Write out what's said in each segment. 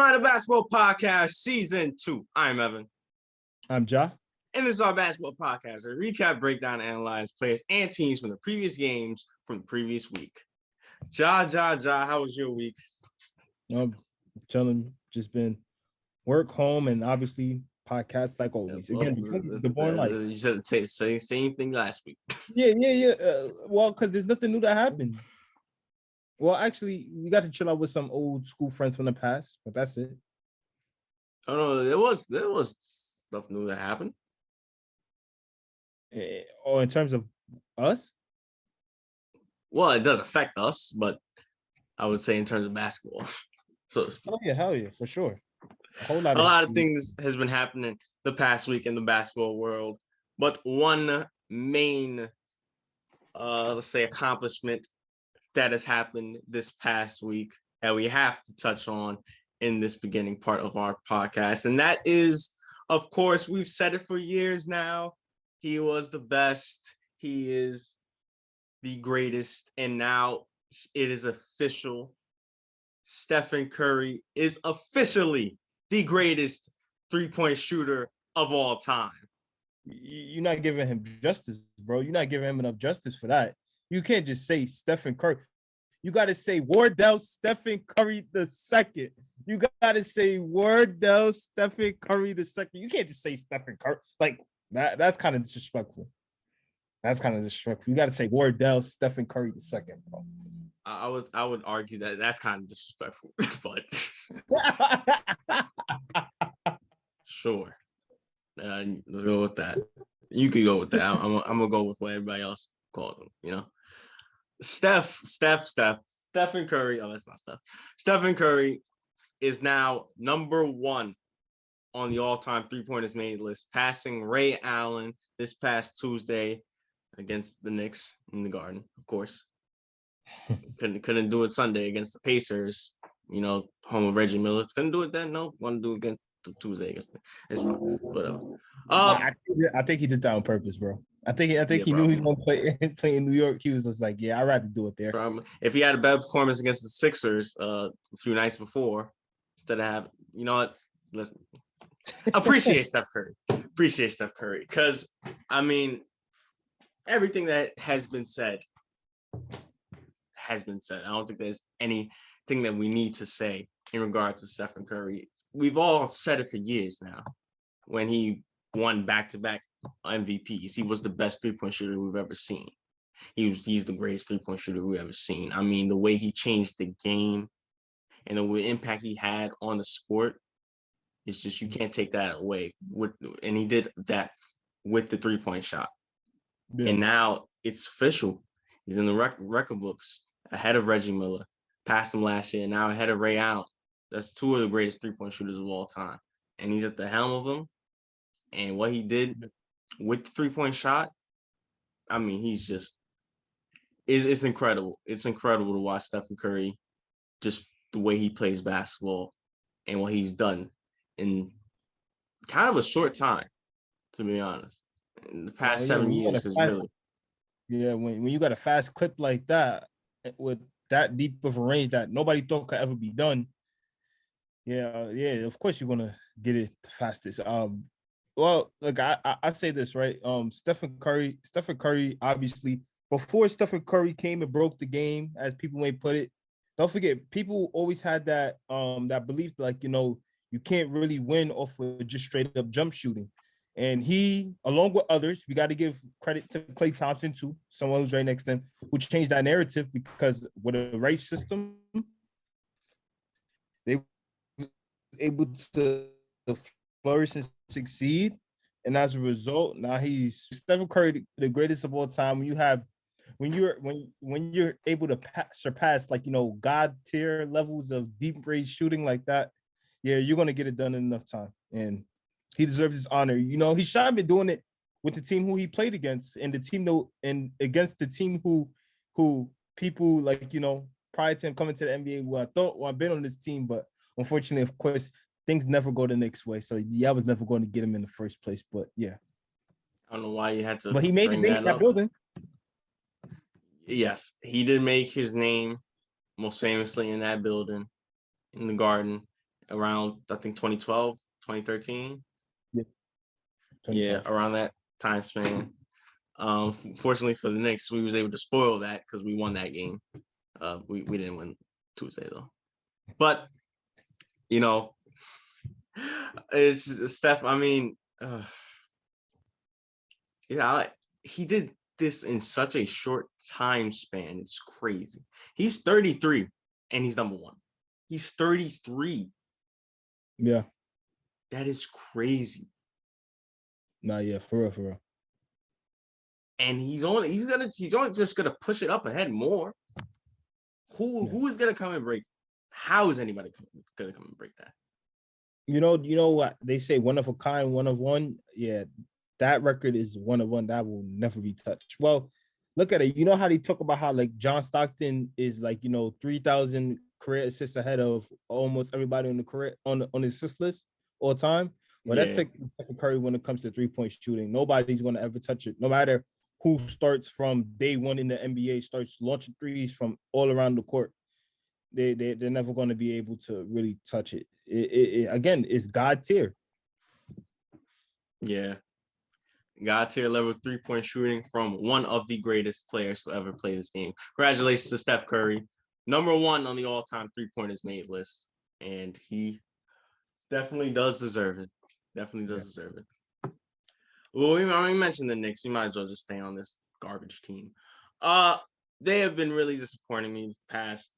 Mind of Basketball Podcast Season 2. I'm Evan. I'm Ja. And this is our basketball podcast, a recap, breakdown, analyze players and teams from the previous games from the previous week. Ja, how was your week? Chilling, just been work, home, and obviously podcasts like always. Again, the born life. You said the same thing last week. Yeah. Well, because there's nothing new that happened. Well, actually, we got to chill out with some old school friends from the past, but that's it. Oh no, there was stuff new that happened. Or in terms of us? Well, it does affect us, but I would say in terms of basketball, so to speak. Oh yeah, hell yeah, for sure. A lot of things has been happening the past week in the basketball world, but one main, let's say, accomplishment that has happened this past week that we have to touch on in this beginning part of our podcast. And that is, of course, we've said it for years now. He was the best. He is the greatest. And now it is official. Stephen Curry is officially the greatest three-point shooter of all time. You're not giving him justice, bro. You're not giving him enough justice for that. You can't just say Stephen Curry. You got to say Wardell Stephen Curry II. You got to say Wardell Stephen Curry II. You can't just say Stephen Curry. Like, that's kind of disrespectful. You got to say Wardell Stephen Curry II, bro. I would argue that that's kind of disrespectful, but sure. Let's go with that. You could go with that. I'm gonna go with what everybody else calls him. You know, Stephen Curry. Oh, that's not Steph. Stephen Curry is now number one on the all-time three-pointers made list, passing Ray Allen this past Tuesday against the Knicks in the Garden, of course. Couldn't do it Sunday against the Pacers, you know, home of Reggie Miller. Couldn't do it then. No, want to do it again Tuesday against them. It's fine. Whatever. I think he did that on purpose, bro. I think he knew he was gonna play in New York. He was just like, yeah, I'd rather do it there. If he had a better performance against the Sixers a few nights before, instead of having, you know what? Listen, appreciate Steph Curry. Because I mean, everything that has been said. I don't think there's anything that we need to say in regards to Stephen Curry. We've all said it for years now. When he won back-to-back MVPs, he was the best three-point shooter we've ever seen. He's the greatest three-point shooter we've ever seen. I mean, the way he changed the game and the impact he had on the sport, it's just, you can't take that away. And he did that with the three-point shot. Yeah. And now it's official. He's in the record books, ahead of Reggie Miller, passed him last year, now ahead of Ray Allen. That's two of the greatest three-point shooters of all time. And he's at the helm of them. And what he did with the three-point shot, I mean, it's incredible. It's incredible to watch Stephen Curry, just the way he plays basketball and what he's done in kind of a short time, to be honest. In the past 7 years, is really. Yeah, when you got a fast clip like that with that deep of a range that nobody thought could ever be done, yeah, of course you're gonna get it the fastest. Well, look, I say this, right? Stephen Curry, obviously, before Stephen Curry came and broke the game, as people may put it. Don't forget, people always had that that belief, like, you know, you can't really win off of just straight up jump shooting. And he, along with others, we got to give credit to Klay Thompson too, someone who's right next to him, who changed that narrative, because with a right system, they were able to flourish and succeed. And as a result, now he's Stephen Curry, the greatest of all time. When you're able to surpass, like, you know, God tier levels of deep range shooting like that, yeah, you're gonna get it done in enough time. And he deserves his honor. You know, he should have been doing it with the team who he played against, and the team against the team who people, like, you know, prior to him coming to the NBA, who I thought, well, I've been on this team, but unfortunately, of course, things never go the Knicks way. So yeah, I was never going to get him in the first place. But yeah, I don't know why you had to. But he made his name in that building. Yes, he did make his name most famously in that building, in the Garden. around, I think, 2012, 2013. Yeah, Yeah, 2012. around that time span. Fortunately for the Knicks, we was able to spoil that because we won that game. We didn't win Tuesday though, but you know, it's Steph. I mean, yeah, he did this in such a short time span. It's crazy. He's 33 and he's number one. He's 33. Yeah. That is crazy. Nah, yeah, for real. And he's only just gonna push it up ahead more. Who is gonna come and break? How is anybody gonna come and break that? You know what they say, one of a kind, one of one. Yeah, that record is one of one that will never be touched. Well, look at it. You know how they talk about how like John Stockton is like 3,000 career assists ahead of almost everybody on the career on the assist list all time. Well, that's Yeah, like Stephen Curry when it comes to 3-point shooting. Nobody's going to ever touch it. No matter who starts from day one in the NBA, starts launching threes from all around the court. They're never going to be able to really touch it. Again, it's God tier. yeah. God tier level 3-point shooting from one of the greatest players to ever play this game. Congratulations to Steph Curry, number one on the all-time 3-pointers made list, and he definitely does deserve it. Definitely does deserve it. Well, we already mentioned the Knicks. You might as well just stay on this garbage team. They have been really disappointing me the past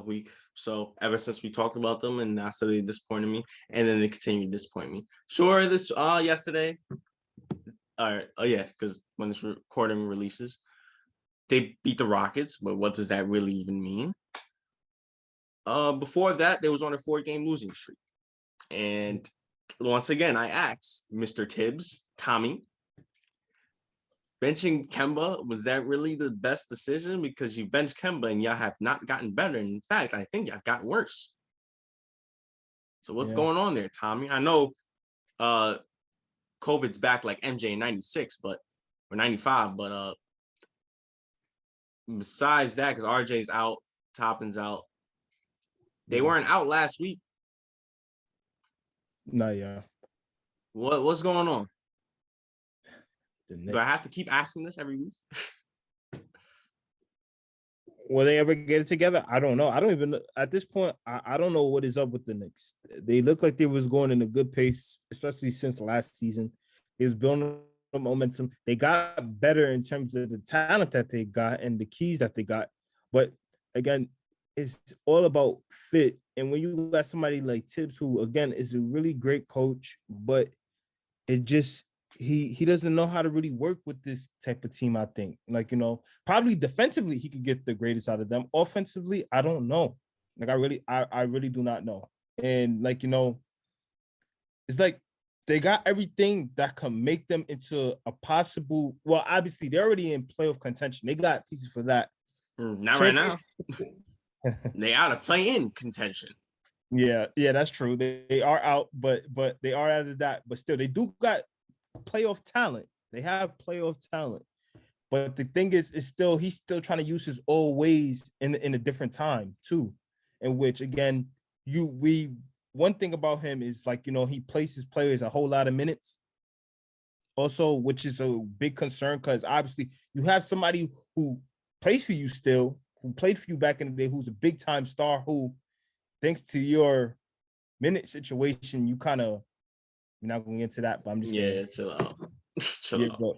week. So ever since we talked about them, and now so they disappointed me, and then they continue to disappoint me. Sure, this yesterday. All right. Oh yeah, because when this recording releases, they beat the Rockets. But what does that really even mean? Before that, they was on a 4-game losing streak, and once again, I asked Mr. Tibbs, Tommy, benching Kemba, was that really the best decision? Because you bench Kemba and y'all have not gotten better. In fact, I think y'all got worse. So what's going on there, Tommy? I know COVID's back like MJ in 96, or 95, but besides that, because RJ's out, Toppin's out, they weren't out last week. Nah, yeah. What's going on? Do I have to keep asking this every week? Will they ever get it together? I don't know. I don't even at this point. I don't know what is up with the Knicks. They look like they was going in a good pace, especially since last season. It was building momentum. They got better in terms of the talent that they got and the keys that they got. But again, it's all about fit. And when you got somebody like Tibbs, who again is a really great coach, but it just he doesn't know how to really work with this type of team. I think, like, probably defensively he could get the greatest out of them. Offensively, I don't know. Like, I really do not know. And like, it's like they got everything that can make them into a possible. Well, obviously they're already in playoff contention. They got pieces for that. Not right now. They out of play-in contention. Yeah, that's true. They are out, but they are out of that. But still, they do got playoff talent. They have playoff talent. But the thing is he's still trying to use his old ways in a different time too. In which again, one thing about him is like, he places players a whole lot of minutes. Also, which is a big concern because obviously you have somebody who plays for you still, who played for you back in the day, who's a big time star who, thanks to your minute situation, you kind of, we're not going to get into that, but I'm just saying. Yeah, chill out. But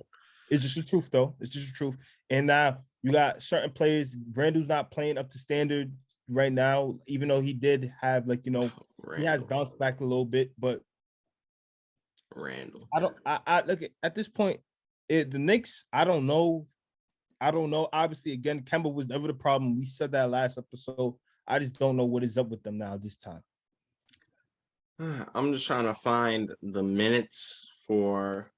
it's just the truth, though. It's just the truth. And now you got certain players. Randall's not playing up to standard right now, even though he did have, like, he has bounced back a little bit. But Randall, I look at this point, the Knicks, I don't know. Obviously, again, Kemba was never the problem. We said that last episode. I just don't know what is up with them now this time. I'm just trying to find the minutes for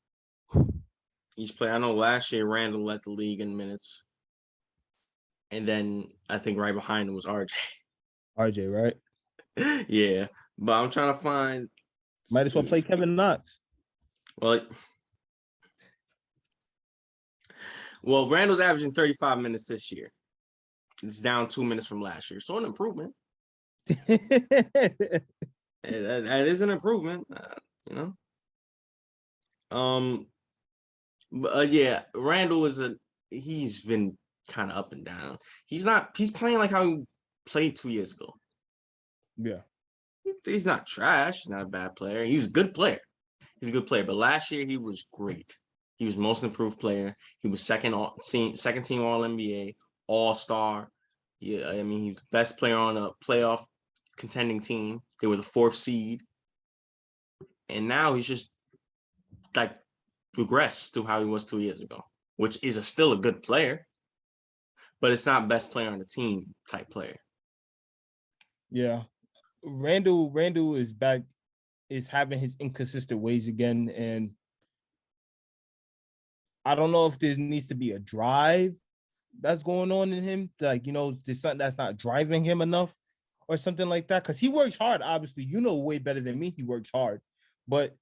each player. I know last year Randall led the league in minutes. And then I think right behind him was RJ. RJ, right? Yeah. But I'm trying to find. Might as well play Kevin Knox. Well, Randall's averaging 35 minutes this year. It's down 2 minutes from last year. So an improvement. That is an improvement, you know. Yeah, Randall he's been kind of up and down. He's playing like how he played 2 years ago. Yeah. He's not trash. He's not a bad player. He's a good player. He's a good player. But last year he was great. He was most improved player. He was second team All NBA, All Star. Yeah, I mean he's the best player on a playoff contending team. They were the 4th seed, and now he's just like regressed to how he was 2 years ago, which is still a good player, but it's not best player on the team type player. Yeah. Randall is back, is having his inconsistent ways again. And I don't know if there needs to be a drive that's going on in him. Like, there's something that's not driving him enough or something like that. Because he works hard, obviously. Way better than me. He works hard. But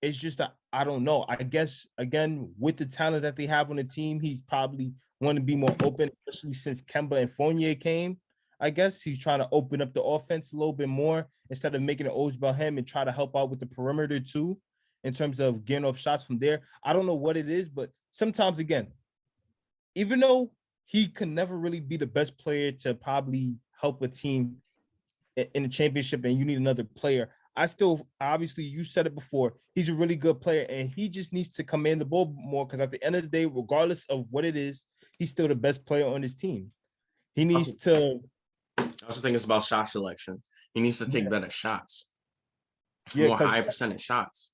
it's just that I don't know. I guess, again, with the talent that they have on the team, he's probably want to be more open, especially since Kemba and Fournier came. I guess he's trying to open up the offense a little bit more instead of making it always about him, and try to help out with the perimeter too, in terms of getting up shots from there. I don't know what it is, but sometimes, again, even though he can never really be the best player to probably help a team in the championship and you need another player, I still, obviously, you said it before, he's a really good player and he just needs to command the ball more, because at the end of the day, regardless of what it is, he's still the best player on his team. He needs to. I also think it's about shot selection. He needs to take better shots. More high percentage shots.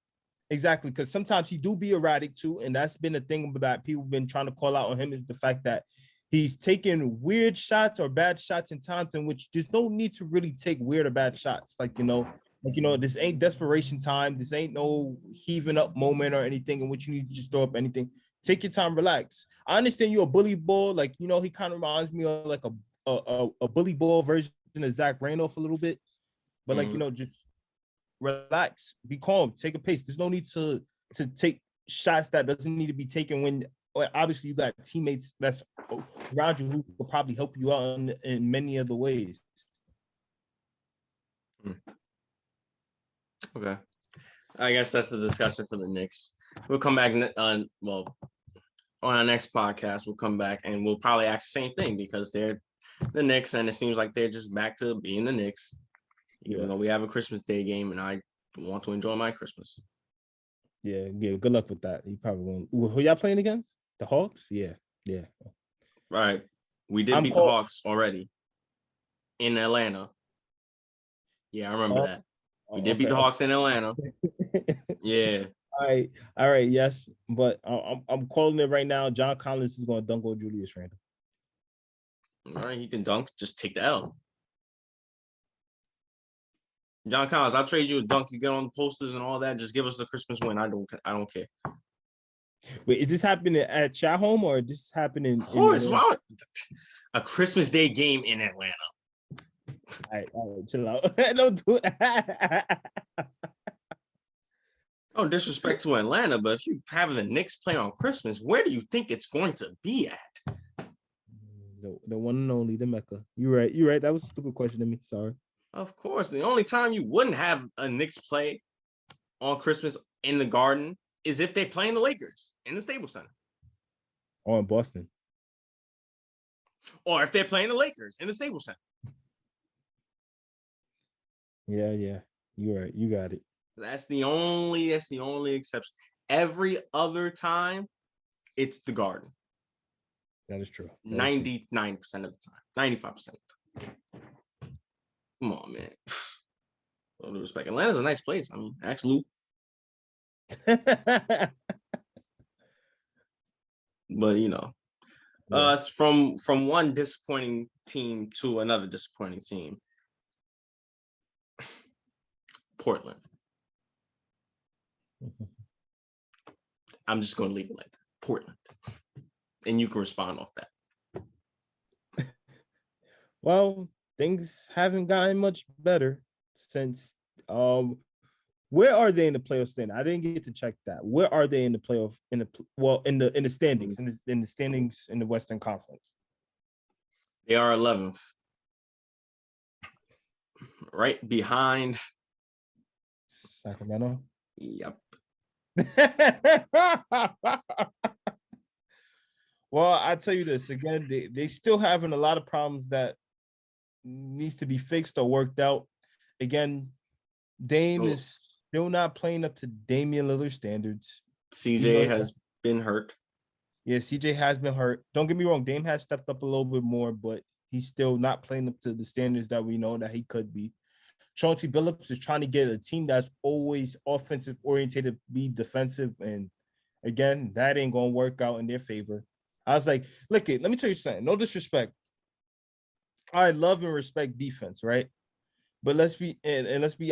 Exactly, because sometimes he do be erratic too, and that's been a thing that people have been trying to call out on him, is the fact that he's taking weird shots or bad shots in times in which there's no need to really take weird or bad shots. This ain't desperation time. This ain't no heaving up moment or anything in which you need to just throw up anything. Take your time, relax. I understand you're a bully ball. He kind of reminds me of like a bully ball version of Zach Randolph a little bit. But just relax, be calm, take a pace. There's no need to take shots that doesn't need to be taken when obviously you got teammates that's around you who will probably help you out in many other ways. Okay. I guess that's the discussion for the Knicks. We'll come back on our next podcast. We'll come back and we'll probably ask the same thing, because they're the Knicks and it seems like they're just back to being the Knicks, even though we have a Christmas Day game and I want to enjoy my Christmas. Yeah. Good luck with that. You probably won't. Who y'all playing against? The Hawks? Yeah. Right. We did beat the Hawks already in Atlanta. Yeah, I remember that. We did beat the Hawks in Atlanta. Yeah. All right. Yes, but I'm calling it right now. John Collins is going to dunk on Julius Randle. All right, he can dunk. Just take the L. John Collins, I'll trade you a dunk. You get on the posters and all that. Just give us the Christmas win. I don't care. Wait, is this happening at your home or is this happening? Of course, a Christmas Day game in Atlanta. All right, chill out. Don't do it. No disrespect to Atlanta, but if you're having the Knicks play on Christmas, where do you think it's going to be at? The one and only, the Mecca. You're right. That was a stupid question to me. Sorry. Of course. The only time you wouldn't have a Knicks play on Christmas in the Garden is if they play in the Lakers in the Staples Center. Or in Boston. Or if they're playing the Lakers in the Staples Center. Yeah. You're right. You got it. That's the only exception. Every other time, it's the Garden. That is true. 99% of the time. 95% of the time. Come on, man. All due respect. Atlanta's a nice place. I mean, ask Luke. But it's from one disappointing team to another disappointing team. Portland. I'm just going to leave it like that. Portland. And you can respond off that. Well, things haven't gotten much better since where are they in the playoff standing? I didn't get to check that. Where are they in the playoff in the standings in the standings in the Western Conference? They are 11th. Right behind Sacramento. Yep. Well, I tell you this again, they still having a lot of problems that needs to be fixed or worked out. Again, Dame is still not playing up to Damian Lillard standards. CJ has been hurt. Yeah, CJ has been hurt. Don't get me wrong, Dame has stepped up a little bit more, but he's still not playing up to the standards that we know that he could be. Chauncey Billups is trying to get a team that's always offensive oriented, be defensive, and again, that ain't gonna work out in their favor. I was like, look, let me tell you something. No disrespect. I love and respect defense, right? But let's be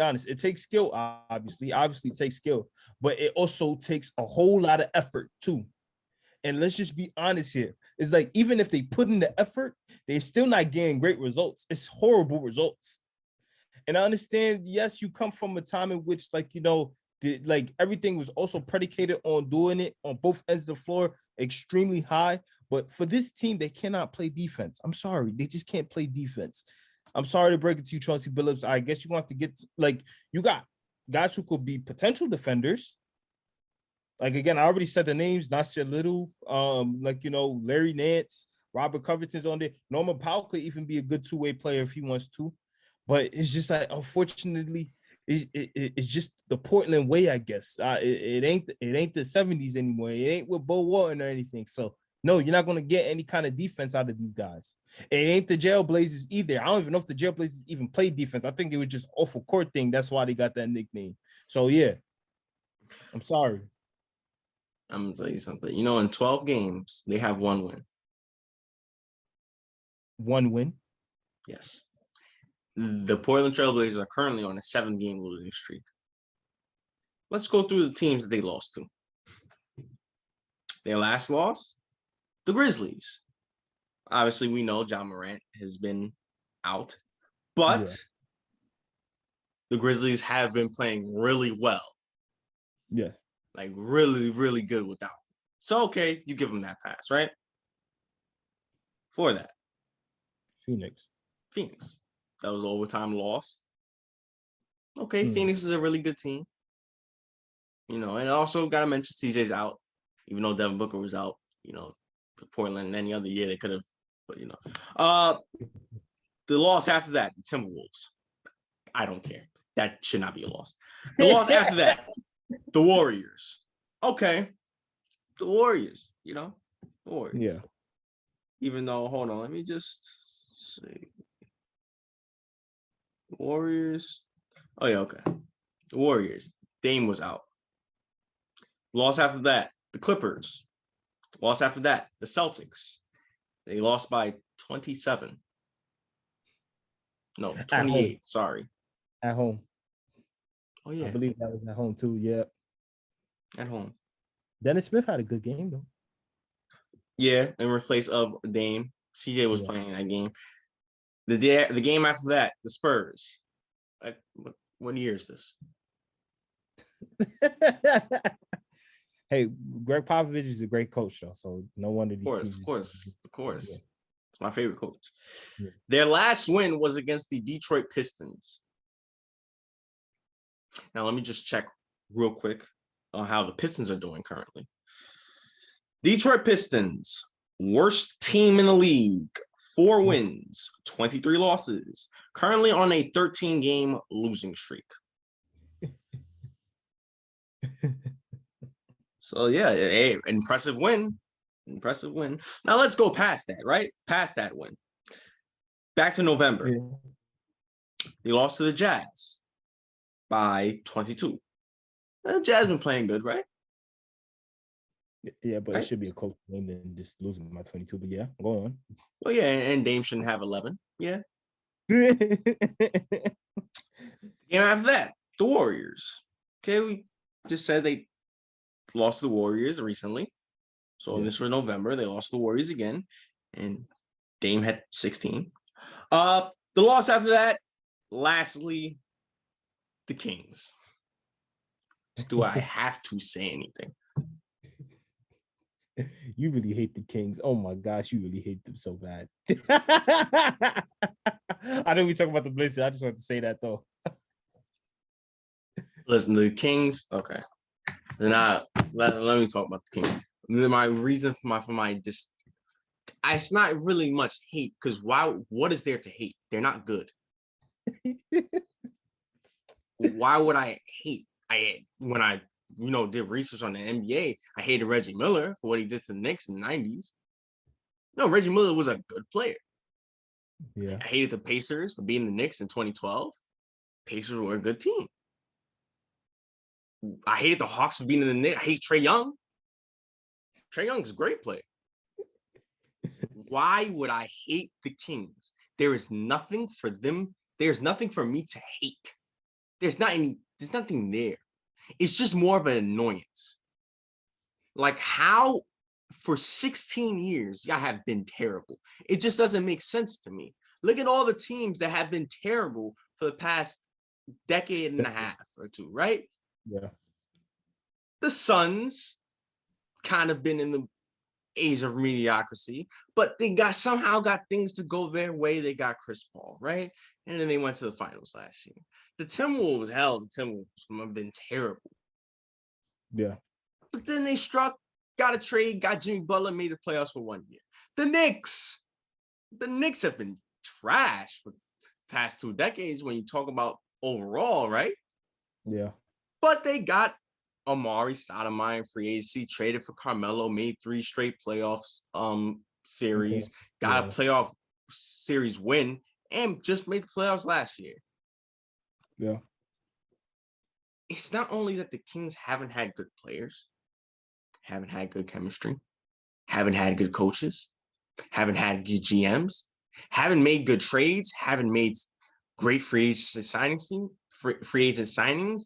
honest. It takes skill, obviously. Obviously, it takes skill, but it also takes a whole lot of effort too. And let's just be honest here. It's like even if they put in the effort, they're still not getting great results. It's horrible results. And I understand, yes, you come from a time in which, like everything was also predicated on doing it on both ends of the floor extremely high. But for this team, they cannot play defense. I'm sorry. They just can't play defense. I'm sorry to break it to you, Chauncey Billups. I guess you're going to have to get, you got guys who could be potential defenders. Like, again, I already said the names, Nasir Little, Larry Nance, Robert Covington's on there. Norman Powell could even be a good two-way player if he wants to. But it's just like, unfortunately, it's just the Portland way, I guess. It ain't the 70s anymore. It ain't with Bo Walton or anything. So, no, you're not going to get any kind of defense out of these guys. It ain't the Jailblazers either. I don't even know if the Jailblazers even play defense. I think it was just off a court thing. That's why they got that nickname. So, yeah. I'm sorry. I'm going to tell you something. In 12 games, they have one win. One win? Yes. The Portland Trailblazers are currently on a 7-game losing streak. Let's go through the teams that they lost to. Their last loss, the Grizzlies. Obviously, we know Ja Morant has been out, but the Grizzlies have been playing really well. Yeah. Like really, really good without. So, okay, you give them that pass, right? For that. Phoenix. That was an overtime loss. Okay, Phoenix is a really good team. And also got to mention CJ's out, even though Devin Booker was out. Portland any other year they could have, but the loss after that, the Timberwolves. I don't care. That should not be a loss. The loss after that, the Warriors. Okay, the Warriors. The Warriors. Yeah. Even though, hold on, let me just see. Warriors. Oh, yeah, okay. The Warriors. Dame was out. Loss after that, the Clippers. Loss after that, the Celtics. They lost by 27. No, 28. Sorry. At home. Oh, yeah. I believe that was at home, too. Yeah. At home. Dennis Smith had a good game, though. Yeah, in replace of Dame. CJ was playing that game. The game after that, the Spurs. What year is this? Hey, Greg Popovich is a great coach, though. So no wonder these teams. Of course. Yeah. It's my favorite coach. Yeah. Their last win was against the Detroit Pistons. Now, let me just check real quick on how the Pistons are doing currently. Detroit Pistons, worst team in the league. 4 wins, 23 losses. Currently on a 13-game losing streak. So, yeah, impressive win. Now, let's go past that, right? Past that win. Back to November. Yeah. They lost to the Jazz by 22. The Jazz been playing good, right? Yeah, but It should be a close game than just losing by 22. But yeah, go on. Well, yeah, and Dame shouldn't have 11. Yeah. Game after that, the Warriors. Okay, we just said they lost the Warriors recently. So this was November. They lost the Warriors again. And Dame had 16. The loss after that, lastly, the Kings. Do I have to say anything? You really hate the Kings. Oh my gosh, you really hate them so bad. I know we talk about the Blazers. I just want to say that though. Listen, the Kings. Okay, then let me talk about the Kings. My reason for my it's not really much hate because why? What is there to hate? They're not good. Why would I hate? When I did research on the NBA, I hated Reggie Miller for what he did to the Knicks in the 90s. No, Reggie Miller was a good player. Yeah. I hated the Pacers for beating the Knicks in 2012. Pacers were a good team. I hated the Hawks for beating the Knicks. I hate Trae Young. Trae Young's a great player. Why would I hate the Kings? There is nothing for them. There's nothing for me to hate. There's nothing there. It's just more of an annoyance. Like how for 16 years, y'all have been terrible. It just doesn't make sense to me. Look at all the teams that have been terrible for the past decade and a half or two, right? Yeah. The Suns kind of been in the age of mediocrity, but they somehow got things to go their way. They got Chris Paul, right? And then they went to the finals last year. The Timberwolves have been terrible. Yeah. But then they got a trade, got Jimmy Butler, made the playoffs for 1 year. The Knicks have been trash for the past 2 decades when you talk about overall, right? Yeah. But they got Amari Stoudemire in free agency, traded for Carmelo, made 3 straight playoffs series, got a playoff series win, and just made the playoffs last year. Yeah. It's not only that the Kings haven't had good players, haven't had good chemistry, haven't had good coaches, haven't had good GMs, haven't made good trades, haven't made great free agent signings.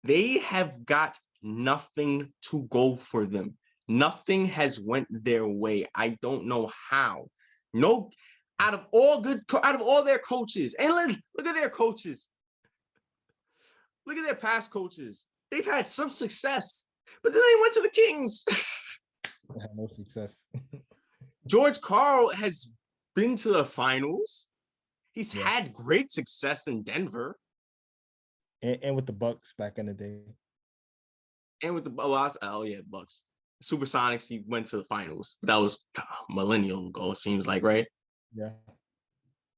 They have got nothing to go for them. Nothing has went their way. I don't know how. No, out of all their coaches, and look at their coaches. Look at their past coaches. They've had some success, but then they went to the Kings. They had no success. George Karl has been to the finals. He's had great success in Denver. And with the Bucks back in the day. And with the Bucks. Supersonics, he went to the finals. That was a millennial ago, it seems like, right? Yeah.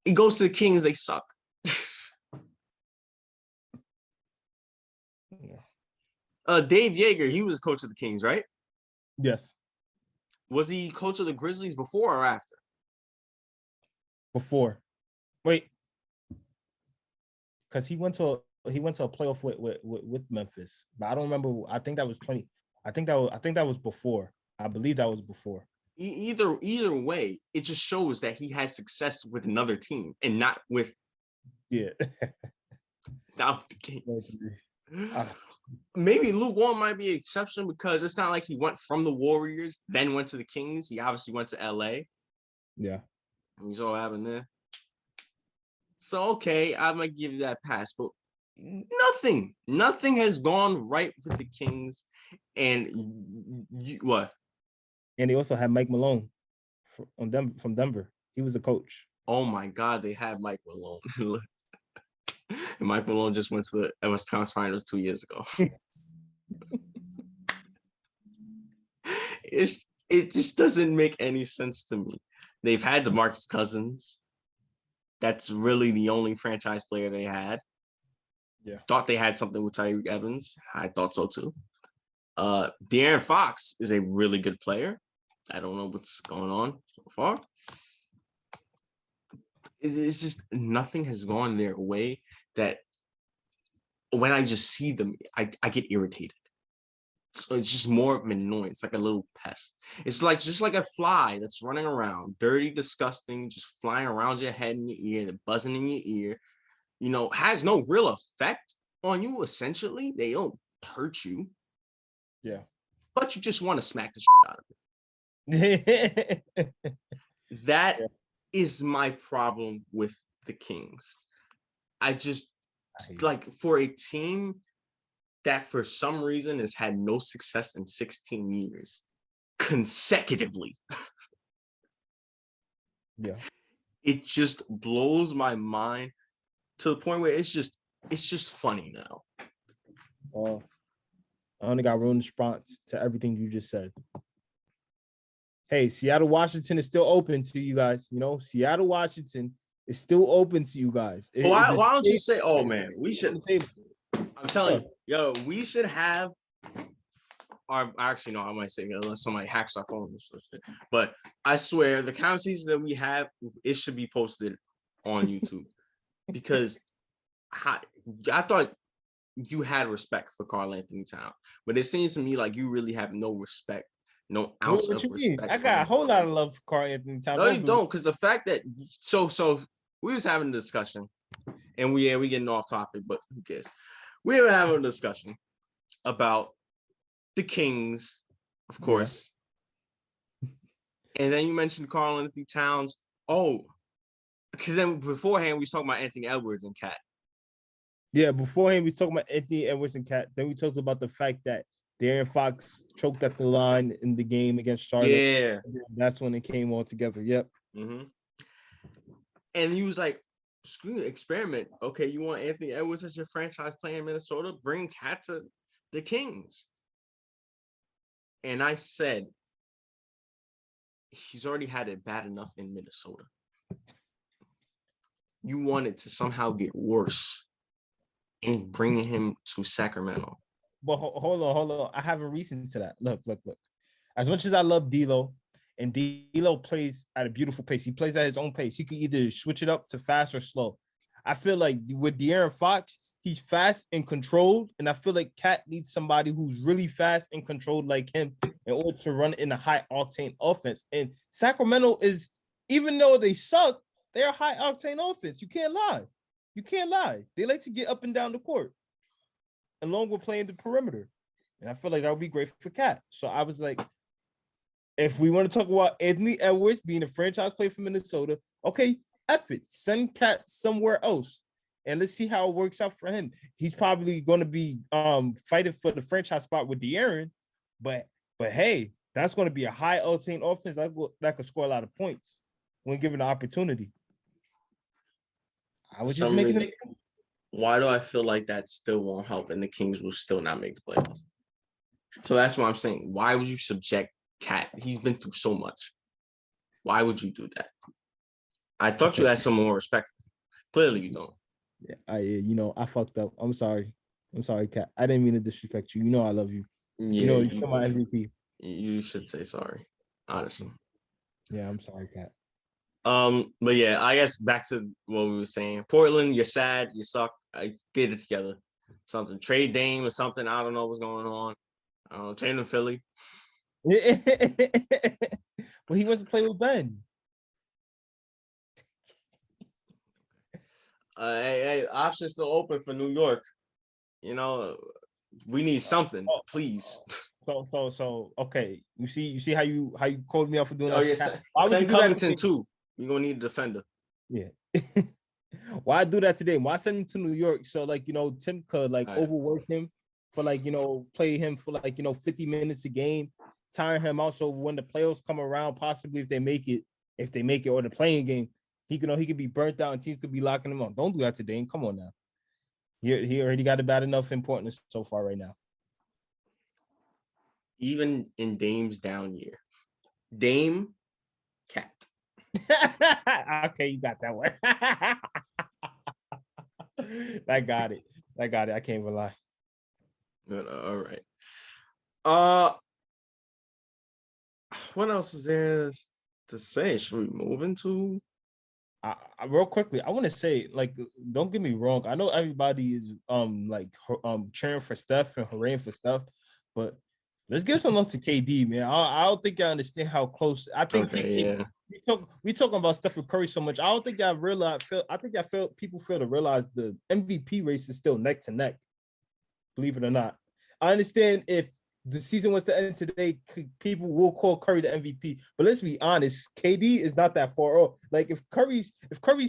He goes to the Kings, they suck. Dave Yeager, he was coach of the Kings, right? Yes. Was he coach of the Grizzlies before or after? Before. Wait. Because he went to a playoff with Memphis, but I don't remember. I think that was 20. I think that was before. I believe that was before. Either way, it just shows that he had success with another team and not with not with the Kings. Maybe Luke Walton might be an exception because it's not like he went from the Warriors, then went to the Kings. He obviously went to LA. Yeah. And we saw what happened there. So, okay, I might give you that pass, but nothing has gone right with the Kings. And what? And they also had Mike Malone from Denver. He was a coach. Oh my God, they had Mike Malone. And Mike Malone just went to the Wisconsin Finals 2 years ago. It just doesn't make any sense to me. They've had DeMarcus Cousins. That's really the only franchise player they had. Yeah. Thought they had something with Tyreek Evans. I thought so too. De'Aaron Fox is a really good player. I don't know what's going on so far. It's just nothing has gone their way that when I just see them, I get irritated. So it's just more of an annoyance, like a little pest. It's like just like a fly that's running around, dirty, disgusting, just flying around your head and your ear, buzzing in your ear, has no real effect on you, essentially. They don't hurt you. Yeah. But you just want to smack the shit out of it. That is my problem with the Kings. I just like for a team that for some reason has had no success in 16 years consecutively. Yeah. It just blows my mind to the point where it's just funny now. I only got one response to everything you just said. Hey, Seattle, Washington is still open to you guys. You know, Seattle, Washington is still open to you guys. Why don't you say, oh man, we should. I'm telling you, we should have our, actually, no, I might say unless somebody hacks our phone or something. But I swear the conversations that we have, it should be posted on YouTube because I thought you had respect for Karl Anthony Towns, but it seems to me like you really have no respect, no ounce of respect. I got a whole lot of love for Karl Anthony Towns. No, you don't, because the fact that so we was having a discussion, and we getting off topic, but who cares? We were having a discussion about the Kings, of course, and then you mentioned Karl Anthony Towns. Oh, because then beforehand we was talking about Anthony Edwards and Cat. Yeah, beforehand we was talking about Anthony Edwards and Cat. Then we talked about the fact that De'Aaron Fox choked at the line in the game against Charlotte. Yeah, that's when it came all together. Yep. Mm-hmm. And he was like, "Screw it, experiment. Okay, you want Anthony Edwards as your franchise player in Minnesota? Bring Cat to the Kings." And I said, he's already had it bad enough in Minnesota. You want it to somehow get worse in bringing him to Sacramento. But hold on. I have a reason to that. Look. As much as I love D'Lo, and D'Lo plays at a beautiful pace. He plays at his own pace. He could either switch it up to fast or slow. I feel like with De'Aaron Fox, he's fast and controlled, and I feel like Cat needs somebody who's really fast and controlled like him in order to run in a high-octane offense. And Sacramento is, even though they suck, they're a high-octane offense. You can't lie. They like to get up and down the court, along with playing the perimeter. And I feel like that would be great for Cat. So I was like, if we want to talk about Anthony Edwards being a franchise player for Minnesota, okay, F it. Send Cat somewhere else. And let's see how it works out for him. He's probably going to be fighting for the franchise spot with De'Aaron, but hey, that's going to be a high octane offense that could score a lot of points when given the opportunity. I was just making it. Why do I feel like that still won't help, and the Kings will still not make the playoffs? So that's what I'm saying. Why would you subject Cat? He's been through so much. Why would you do that? I thought you had some more respect. Clearly, you don't. Yeah, I fucked up. I'm sorry, Cat. I didn't mean to disrespect you. You know I love you. Yeah, you're my MVP. You should say sorry, honestly. Yeah, I'm sorry, Cat. But yeah, I guess back to what we were saying. Portland, you're sad, you suck. Get it together. Something. Trade Dame or something. I don't know what's going on. I don't know. Trade him Philly. Well, he wants to play with Ben. Hey, options still open for New York. We need something, please. So okay. You see how you called me out for doing that? Yeah, send Covington too. You're gonna need a defender. Yeah. Why do that today? Why send him to New York? So Tim could overwork him for play him for 50 minutes a game, tire him out. So when the playoffs come around, possibly if they make it, or the playing game, he could be burnt out and teams could be locking him up. Don't do that to Dame. Come on now. He already got it bad enough importance so far right now. Even in Dame's down year. Dame, Cat. Okay, you got that one. I got it. I can't even lie. All right. What else is there to say? Should we move into? Real quickly, I want to say, don't get me wrong. I know everybody is cheering for Steph and hooray for Steph, but let's give some love to KD, man. I don't think I understand how close. I think we talking about Steph and Curry so much. I don't think I feel people fail to realize the MVP race is still neck to neck. Believe it or not, I understand if the season was to end today, people will call Curry the MVP. But let's be honest, KD is not that far off. If Curry's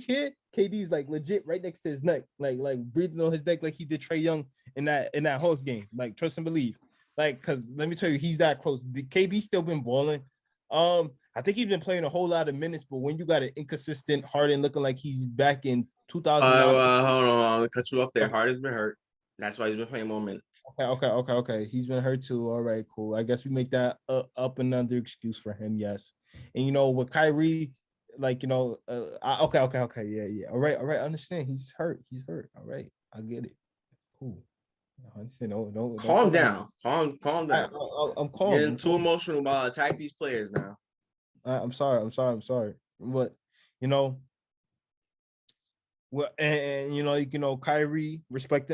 here, KD's legit right next to his neck, breathing on his neck like he did Trae Young in that Hawks game. Trust and believe. Because let me tell you, he's that close. The KD still been balling. I think he's been playing a whole lot of minutes, but when you got an inconsistent Harden looking like he's back in 2000. Hold on, I'll cut you off there. Harden's been hurt. That's why he's been playing more minutes. Okay. He's been hurt too. All right, cool. I guess we make that up another excuse for him. Yes, and with Kyrie, okay. Yeah. All right. I understand. He's hurt. All right, I get it. Cool. I understand. No. Calm down. Calm down. I'm calm. You're getting too emotional about attack these players now. I'm sorry. But well, and Kyrie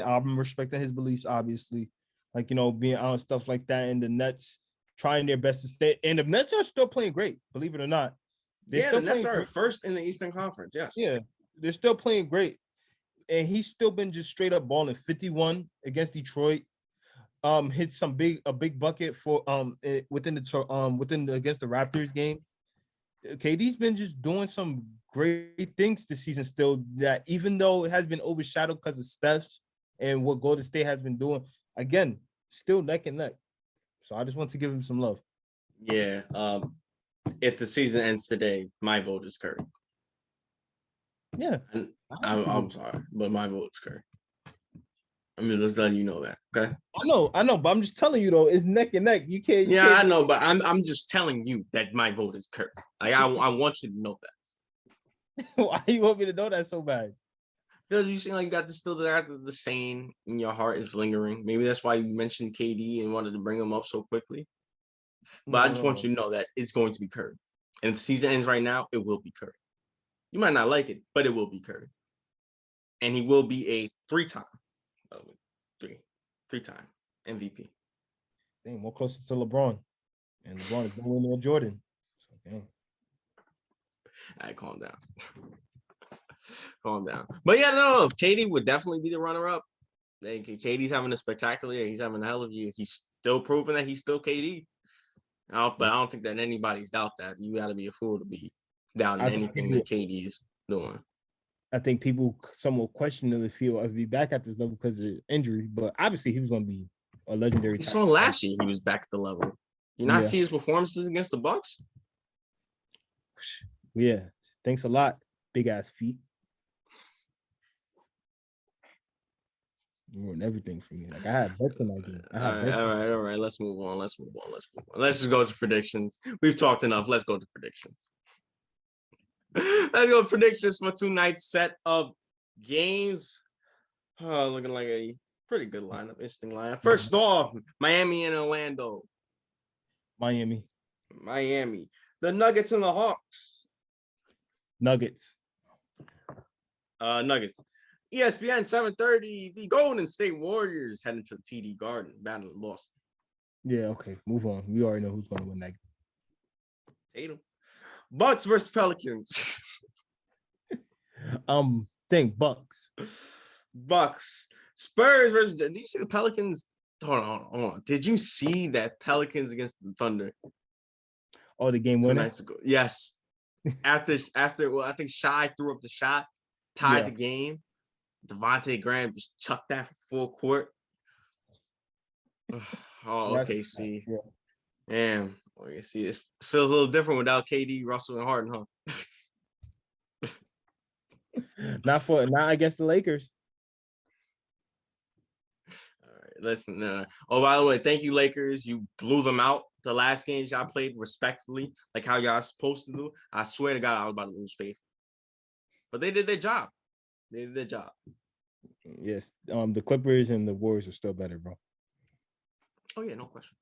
I'm respecting his beliefs, obviously. Being on stuff like that, and the Nets trying their best to stay. And the Nets are still playing great, believe it or not. The Nets are first in the Eastern Conference. Yes. Yeah, they're still playing great, and he's still been just straight up balling. 51 against Detroit. Hit a big bucket for within against the Raptors game. KD's been just doing some great things this season still, that even though it has been overshadowed because of Steph and what Golden State has been doing, again, still neck and neck. So I just want to give him some love. Yeah. If the season ends today, my vote is Curry. Yeah. I'm sorry, but my vote is Curry. I'm just letting you know that, okay? I know, but I'm just telling you though, it's neck and neck. You can't. I know, but I'm just telling you that my vote is Curry. Like I want you to know that. Why you want me to know that so bad? Because you seem like you got the same in your heart is lingering. Maybe that's why you mentioned KD and wanted to bring him up so quickly. But I just want you to know that it's going to be Curry. And if the season ends right now, it will be Curry. You might not like it, but it will be Curry. And he will be a three-time MVP. Dang, more closer to LeBron. And LeBron is going with Jordan. So, dang. All right, calm down. Calm down. But yeah, no, KD would definitely be the runner-up. KD's having a spectacular year. He's having a hell of a year. He's still proving that he's still KD. But I don't think that anybody's doubt that. You got to be a fool to be doubting anything that KD is doing. I think people somewhat question if he'll be back at this level because of injury, but obviously he was going to be a legendary. You saw last year he was back at the level. You not see his performances against the Bucks? Yeah, thanks a lot, big ass feet. You ruined everything for me. Like I had bets in that game. All right. Let's move on. Let's just go to predictions. We've talked enough. Let's go to predictions. Let's go to predictions for tonight's set of games. Looking like a pretty good lineup. Interesting lineup. First off, Miami and Orlando. Miami. The Nuggets and the Hawks. Nuggets. Nuggets. ESPN 7:30. The Golden State Warriors heading to the TD Garden, battling Boston. Yeah, okay. Move on. We already know who's going to win that game. Tatum. Bucks versus Pelicans. Bucks. Spurs versus. Did you see the Pelicans? Hold on. Did you see that Pelicans against the Thunder? Oh, the game winner? 2 nights ago. Yes. After, I think Shai threw up the shot, tied the game. Devontae Graham just chucked that for full court. Okay. See. Yeah. Damn. Well, you see, it feels a little different without KD, Russell, and Harden, huh? Not against the Lakers. All right, listen. Oh, by the way, thank you, Lakers. You blew them out the last games y'all played respectfully, like how y'all supposed to do. I swear to God, I was about to lose faith. But they did their job. Yes. The Clippers and the Warriors are still better, bro. Oh yeah, no question.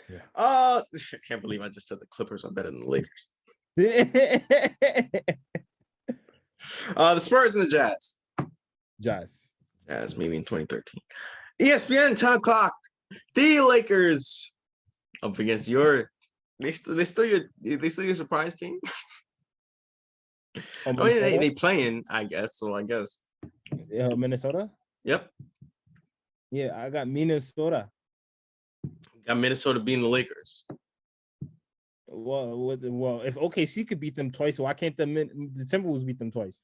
Yeah. I can't believe I just said the Clippers are better than the Lakers. The Spurs and the Jazz. Jazz, maybe in 2013. ESPN 10 o'clock. The Lakers up against they still your surprise team. I mean, they playing, I guess. So I guess. Minnesota. Yep. Yeah, I got Minnesota. Got Minnesota beating the Lakers. Well, if OKC could beat them twice, why can't the Timberwolves beat them twice?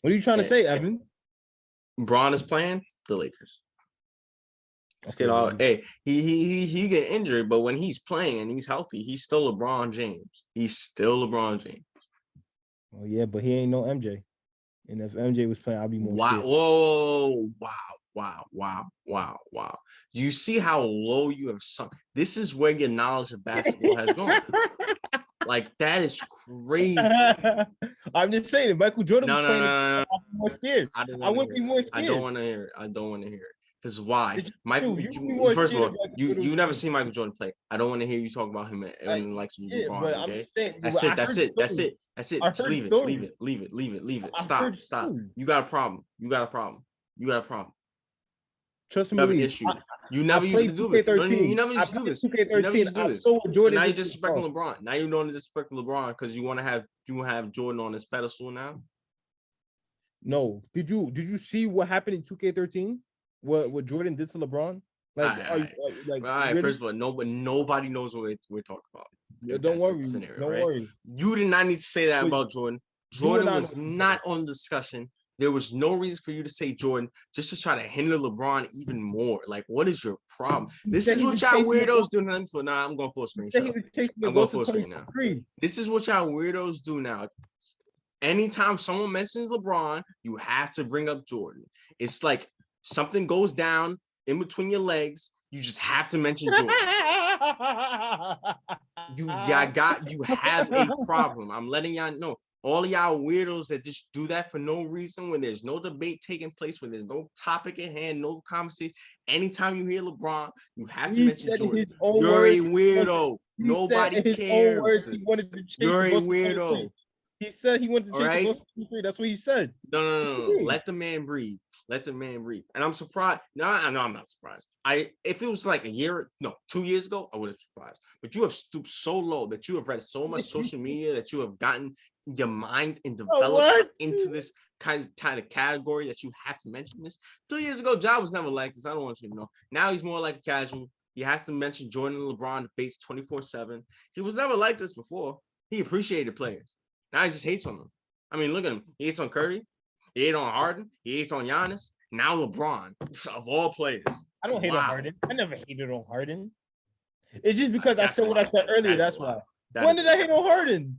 What are you trying to say, Evan? Braun is playing the Lakers. Okay, he get injured, but when he's playing and he's healthy, he's still LeBron James. Oh yeah, but he ain't no MJ. And if MJ was playing, I'd be more scared. Whoa, wow. wow. You see how low you have sunk. This is where your knowledge of basketball has gone. Like, that is crazy. I'm just saying, if Michael Jordan was playing, No. I'd be more scared. I wouldn't be more I don't scared. want to hear it. I don't want to hear it. Because why? It's Michael, true. You'd be more first of scared all, if Michael Jordan you was never playing. seen Michael Jordan play. I don't want to hear you talk about him Like, and likes yeah, LeBron. but I'm Okay, just saying. that's I it. That's heard it. That's stories. it. That's it. I Just heard leave it. stories. Leave it. I Stop. heard Stop. stories. You got a problem. You got a problem. You got a problem. Trust and You have an believe. issue. You I never used to played do this. No, you 2K13. never I used to do played this. You never 2K13. used to I do this. saw what And Jordan now you're did to disrespecting LeBron. LeBron. Now you don't disrespect LeBron because you want to have Jordan on his pedestal now. No, did you see what happened in 2K13? What Jordan did to LeBron? Like, All are you right. like All right. really? First of all, nobody knows what we're talking about. Yeah, If don't that's the worry. scenario, Don't right? worry. You did not need to say that But about Jordan. you and Jordan I know was each not other. on discussion. There was no reason for you to say Jordan just to try to hinder LeBron even more. Like, what is your problem? He This said is he what was y'all chasing the weirdos goal. do now. So now I'm going for a He said he screenshot. was chasing the I'm going goal to for a screen now. 23. This is what y'all weirdos do now. Anytime someone mentions LeBron, you have to bring up Jordan. It's like something goes down in between your legs. You just have to mention Jordan. You have a problem. I'm letting y'all know. All of y'all weirdos that just do that for no reason, when there's no debate taking place, when there's no topic at hand, no conversation. Anytime you hear LeBron, you have to He mention said in Jordan. his own You're a words. weirdo. He said Nobody in his own words cares. he wanted to chase You're the a goal to 23. weirdo. He said he wanted to All chase the right. goal to 23. That's what he said. No. Let the man breathe. Let the man breathe. And I'm surprised. No, I'm not surprised. If it was like 2 years ago, I would have surprised. But you have stooped so low that you have read so much social media that you have gotten your mind and developed into this kind of category that you have to mention this. 2 years ago, Ja was never like this. I don't want you to know. Now he's more like a casual. He has to mention Jordan and LeBron debates 24/7. He was never like this before. He appreciated players. Now he just hates on them. I mean, look at him. He hates on Curry. He hates on Harden. He hates on Giannis. Now LeBron, of all players. I don't hate on Harden. I never hated on Harden. It's just because I said what I said earlier. That's why. When did I hate on Harden?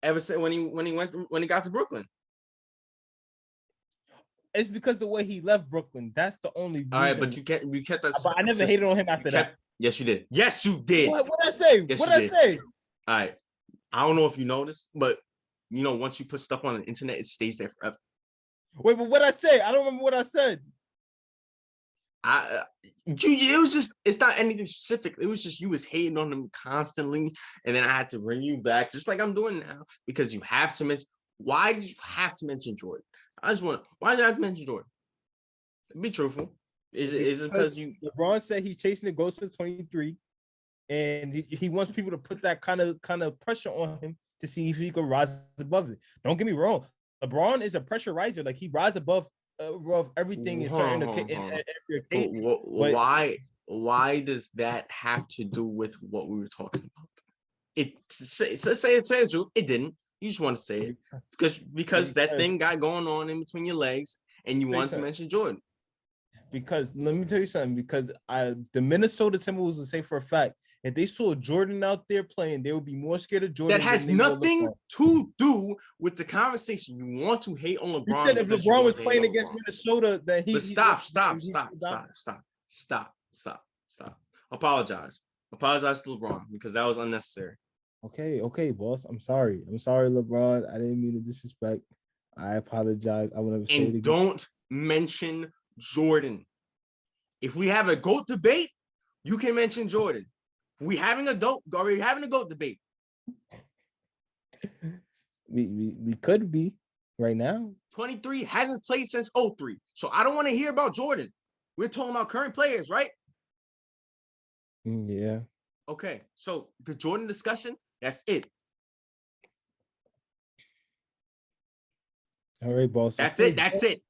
Ever since when he got to Brooklyn. It's because the way he left Brooklyn. That's the only reason. All right, but you kept that. But I never hated on him after that. Yes, you did. Yes, you did. What did I say? Yes, what did I say? All right. I don't know if you noticed, but once you put stuff on the internet, it stays there forever. Wait, but what I say? I don't remember what I said. It was just, it's not anything specific. It was just you was hating on him constantly, and then I had to bring you back, just like I'm doing now, because you have to mention. Why did you have to mention Jordan? Why did I have to mention Jordan? Be truthful. Is it because you? LeBron said he's chasing the goals to 23, and he wants people to put that kind of pressure on him to see if he can rise above it. Don't get me wrong. LeBron is a pressure riser. Like, he rises above everything in certain occasion. Why does that have to do with what we were talking about? Say the truth. It didn't. You just want to say it because that thing got going on in between your legs, and you wanted to mention Jordan. Because let me tell you something. Because the Minnesota Timberwolves would say for a fact, if they saw Jordan out there playing, they would be more scared of Jordan. That has nothing to do with the conversation. You want to hate on LeBron. You said if LeBron was playing against Minnesota, then he. But stop. Apologize to LeBron, because that was unnecessary. Okay, boss. I'm sorry, LeBron. I didn't mean to disrespect. I apologize. I will never say it again. And don't mention Jordan. If we have a GOAT debate, you can mention Jordan. Are we having a GOAT debate? We could be right now. 23 hasn't played since 03. So I don't want to hear about Jordan. We're talking about current players, right? Yeah. Okay. So the Jordan discussion, that's it. All right, boss. That's it.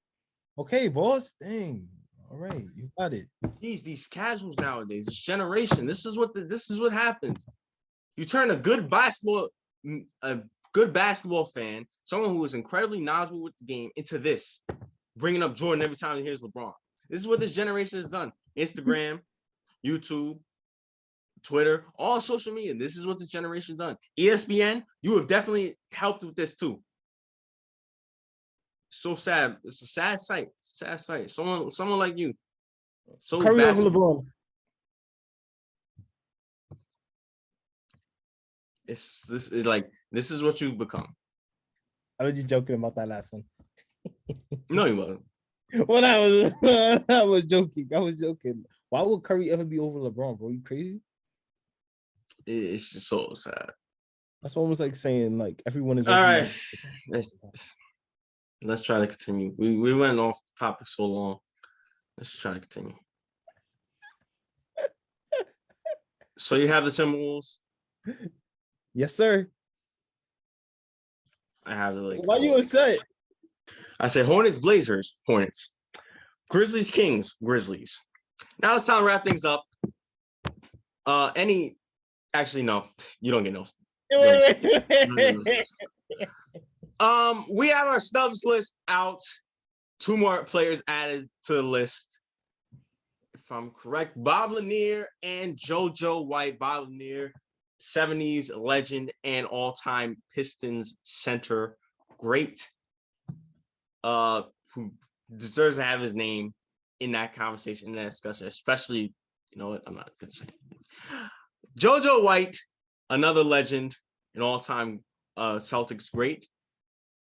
Okay, boss. Dang. All right, you got it. These casuals nowadays, this generation, this is what happens. You turn a good basketball fan, someone who is incredibly knowledgeable with the game, into this, bringing up Jordan every time he hears LeBron. This is what this generation has done. Instagram, YouTube, Twitter, all social media. This is what this generation done. ESPN, you have definitely helped with this too. so sad. It's a sad sight. Sad sight. Someone like you. So Curry over basketball. LeBron. This is what you've become. I was just joking about that last one. No, you wasn't. When I was joking. Why would Curry ever be over LeBron, bro? You crazy? It's just so sad. That's almost like saying like everyone is. All right, let's try to continue. We went off topic so long. Let's try to continue. So you have the Timberwolves. Yes, sir. I have the Lakers. Why you upset? I said Hornets, Blazers, Hornets, Grizzlies, Kings, Grizzlies. Now it's time to wrap things up. Actually, no, you don't get no. We have our snubs list out. 2 more players added to the list. If I'm correct, Bob Lanier and JoJo White. Bob Lanier, 70s legend and all-time Pistons center. Great. Who deserves to have his name in that conversation, in that discussion, especially, you know what, I'm not going to say it. JoJo White, another legend, an all-time Celtics great,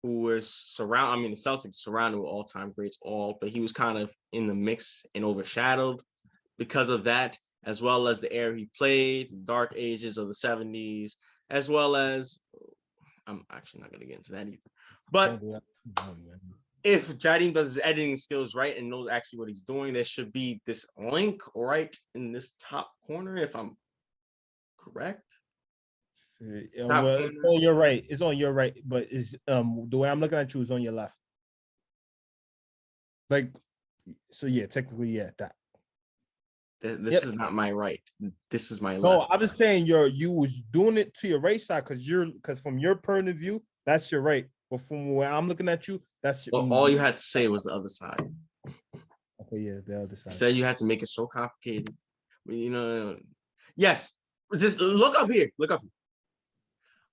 who was the Celtics surrounded with all-time greats but he was kind of in the mix and overshadowed because of that, as well as the era he played, the dark ages of the 70s, as well as, I'm actually not going to get into that either. But if Jadim does his editing skills right and knows actually what he's doing, there should be this link right in this top corner, if I'm correct. Well, it's on your right. It's on your right, but it's the way I'm looking at you is on your left. Like, so yeah, technically, yeah, that. This is not my right. This is my left. No, I'm just saying you was doing it to your right side because from your point of view, that's your right. But from where I'm looking at you, that's your. Well, all you had to say was the other side. Okay, yeah, the other side. You said you had to make it so complicated. You know, yes. Just look up here. Look up here.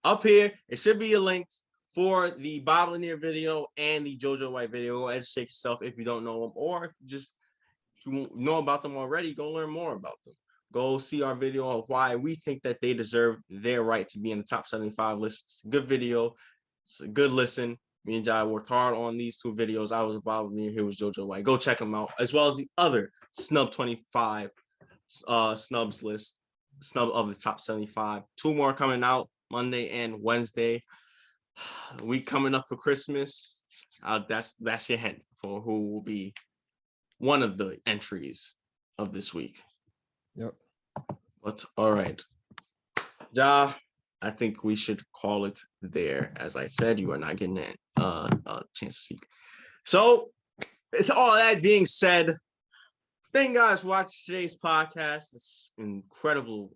Up here, it should be a link for the Bob Lanier video and the JoJo White video. Go educate yourself if you don't know them, or if you know about them already, go learn more about them. Go see our video of why we think that they deserve their right to be in the top 75 lists. Good video. It's a good listen. Me and Jai worked hard on these 2 videos. I was Bob Lanier. Here was JoJo White. Go check them out, as well as the other snub 25 snubs list. Snub of the top 75. 2 more coming out Monday and Wednesday. Week coming up for Christmas. That's your hint for who will be one of the entries of this week. Yep. But all right, Ja, I think we should call it there. As I said, you are not getting a chance to speak. So, with all that being said, thank you guys for watching today's podcast. It's incredible,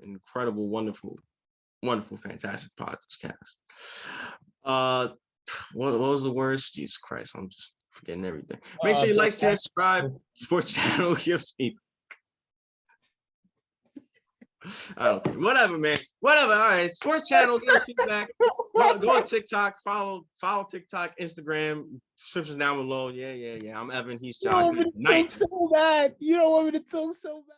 wonderful, fantastic podcast. What was the words? Jesus Christ, I'm just forgetting everything. Make sure you like, share, subscribe. Sports channel gives me. I don't care. Whatever, man. Whatever. All right. Sports channel gives feedback. Go on TikTok. Follow TikTok, Instagram. Descriptions down below. Yeah. I'm Evan. He's John. You don't want me to talk so bad.